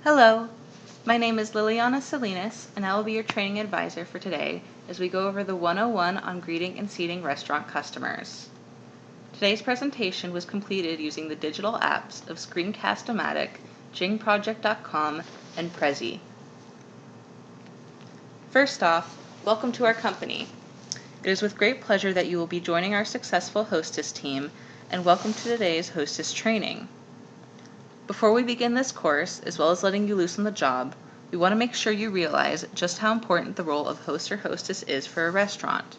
Hello, my name is Liliana Salinas, and I will be your training advisor for today as we go over the 101 on greeting and seating restaurant customers. Today's presentation was completed using the digital apps of Screencast-O-Matic, JingProject.com, and Prezi. First off, welcome to our company. It is with great pleasure that you will be joining our successful hostess team, and welcome to today's hostess training. Before we begin this course, as well as letting you loose on the job, we want to make sure you realize just how important the role of host or hostess is for a restaurant.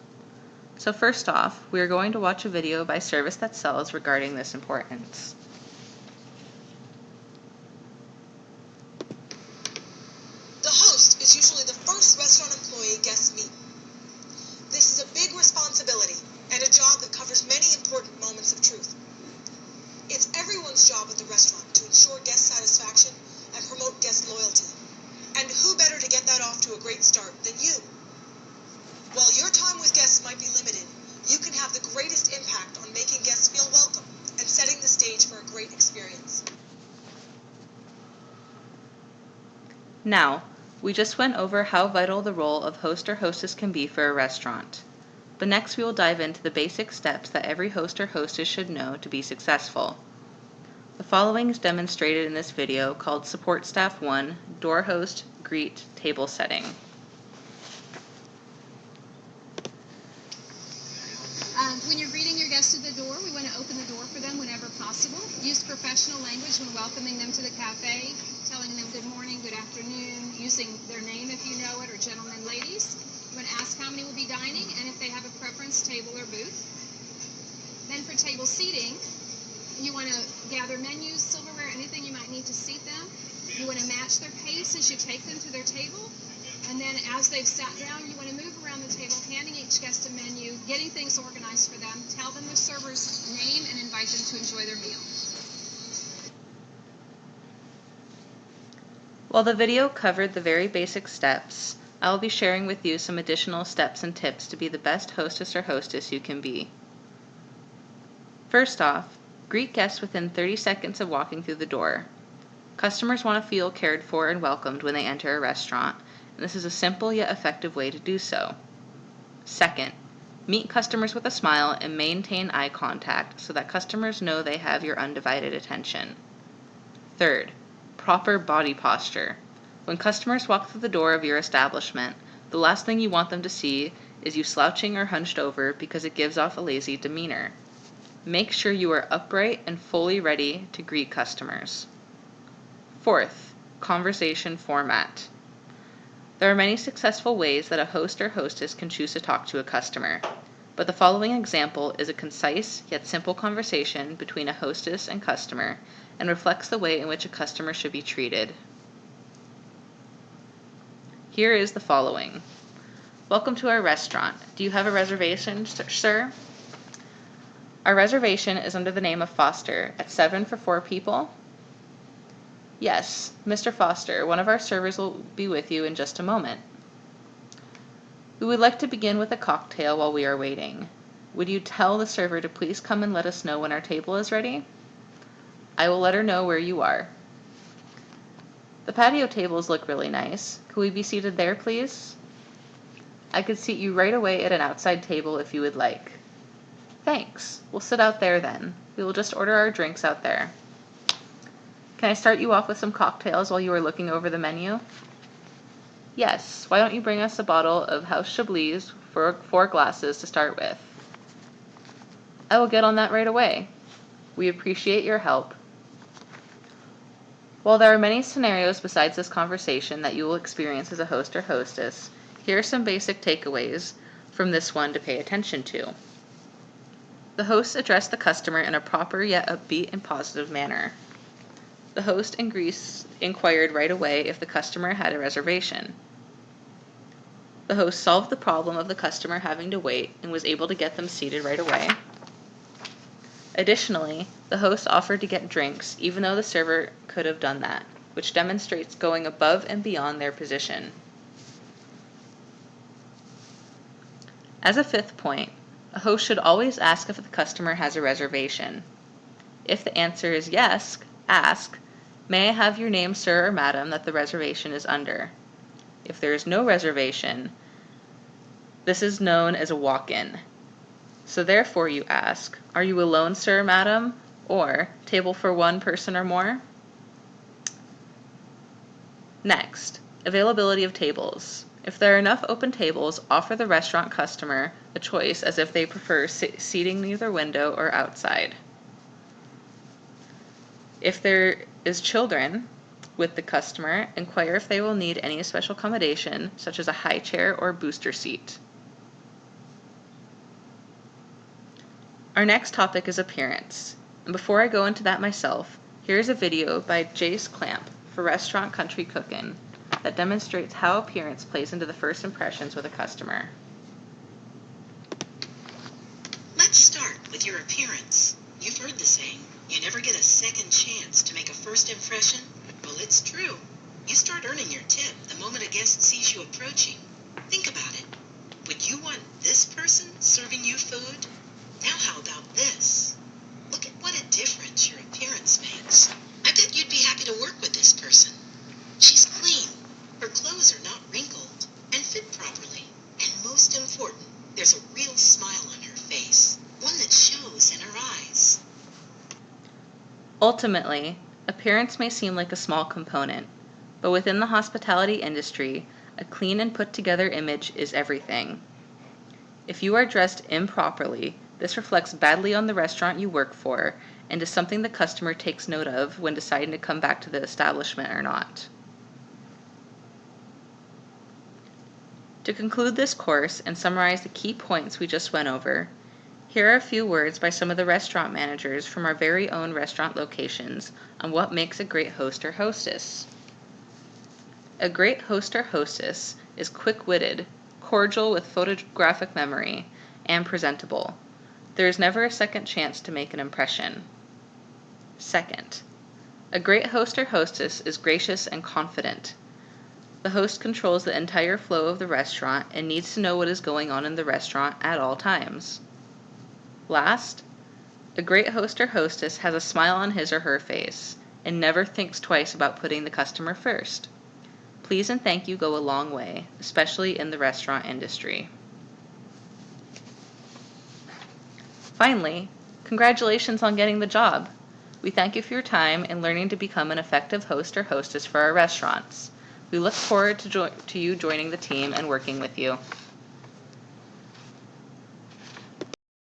So first off, we are going to watch a video by Service That Sells regarding this importance. The host is usually the first restaurant employee guests meet. This is a big responsibility and a job that covers many important moments of truth. It's everyone's job at the restaurant to ensure guest satisfaction and promote guest loyalty. And who better to get that off to a great start than you? While your time with guests might be limited, you can have the greatest impact on making guests feel welcome and setting the stage for a great experience. Now, we just went over how vital the role of host or hostess can be for a restaurant. But next we will dive into the basic steps that every host or hostess should know to be successful. The following is demonstrated in this video called Support Staff 1, Door Host, Greet, Table Setting. When you're greeting your guests at the door, we want to open the door for them whenever possible. Use professional language when welcoming them to the cafe, telling them good morning, good afternoon, using their name if you know it, or gentlemen, ladies. You want to ask how many will be dining and if they have a preference, table or booth. Then for table seating, you want to gather menus, silverware, anything you might need to seat them. You want to match their pace as you take them to their table. And then as they've sat down, you want to move around the table, handing each guest a menu, getting things organized for them, tell them the server's name, and invite them to enjoy their meal. While the video covered the very basic steps, I will be sharing with you some additional steps and tips to be the best hostess or hostess you can be. First off, greet guests within 30 seconds of walking through the door. Customers want to feel cared for and welcomed when they enter a restaurant, and this is a simple yet effective way to do so. Second, meet customers with a smile and maintain eye contact so that customers know they have your undivided attention. Third, proper body posture. When customers walk through the door of your establishment, the last thing you want them to see is you slouching or hunched over because it gives off a lazy demeanor. Make sure you are upright and fully ready to greet customers. Fourth, conversation format. There are many successful ways that a host or hostess can choose to talk to a customer, but the following example is a concise yet simple conversation between a hostess and customer and reflects the way in which a customer should be treated. Here is the following. Welcome to our restaurant. Do you have a reservation, sir? Our reservation is under the name of Foster at 7 for 4 people. Yes, Mr. Foster, one of our servers will be with you in just a moment. We would like to begin with a cocktail while we are waiting. Would you tell the server to please come and let us know when our table is ready? I will let her know where you are. The patio tables look really nice. Could we be seated there, please? I could seat you right away at an outside table if you would like. Thanks. We'll sit out there then. We will just order our drinks out there. Can I start you off with some cocktails while you are looking over the menu? Yes, why don't you bring us a bottle of House Chablis for 4 glasses to start with? I will get on that right away. We appreciate your help. While there are many scenarios besides this conversation that you will experience as a host or hostess, here are some basic takeaways from this one to pay attention to. The hosts address the customer in a proper yet upbeat and positive manner. The host inquired right away if the customer had a reservation. The host solved the problem of the customer having to wait and was able to get them seated right away. Additionally, the host offered to get drinks even though the server could have done that, which demonstrates going above and beyond their position. As a fifth point, a host should always ask if the customer has a reservation. If the answer is yes, ask, May I have your name, sir or madam, that the reservation is under? If there is no reservation, this is known as a walk-in. So therefore you ask, are you alone, sir or madam? Or table for one person or more? Next, availability of tables. If there are enough open tables, offer the restaurant customer a choice as if they prefer seating near the window or outside. If there is children with the customer, inquire if they will need any special accommodation, such as a high chair or booster seat. Our next topic is appearance. And before I go into that myself, here's a video by Jace Clamp for Restaurant Country Cookin' that demonstrates how appearance plays into the first impressions with a customer. Let's start with your appearance. You've heard the saying, you never get a second chance to make a first impression. Well, it's true. You start earning your tip the moment a guest sees you approaching. Think about it. Would you want this person serving you food? Now how about this? Look at what a difference your appearance makes. I bet you'd be happy to work with this person. She's clean. Her clothes are not wrinkled and fit properly. And most important, there's a real smile on her face, one that shows in her eyes. Ultimately, appearance may seem like a small component, but within the hospitality industry, a clean and put together image is everything. If you are dressed improperly, this reflects badly on the restaurant you work for and is something the customer takes note of when deciding to come back to the establishment or not. To conclude this course and summarize the key points we just went over, here are a few words by some of the restaurant managers from our very own restaurant locations on what makes a great host or hostess. A great host or hostess is quick-witted, cordial with photographic memory, and presentable. There is never a second chance to make an impression. Second, a great host or hostess is gracious and confident. The host controls the entire flow of the restaurant and needs to know what is going on in the restaurant at all times. Last, a great host or hostess has a smile on his or her face and never thinks twice about putting the customer first. Please and thank you go a long way, especially in the restaurant industry. Finally, congratulations on getting the job. We thank you for your time in learning to become an effective host or hostess for our restaurants. We look forward to you joining the team and working with you.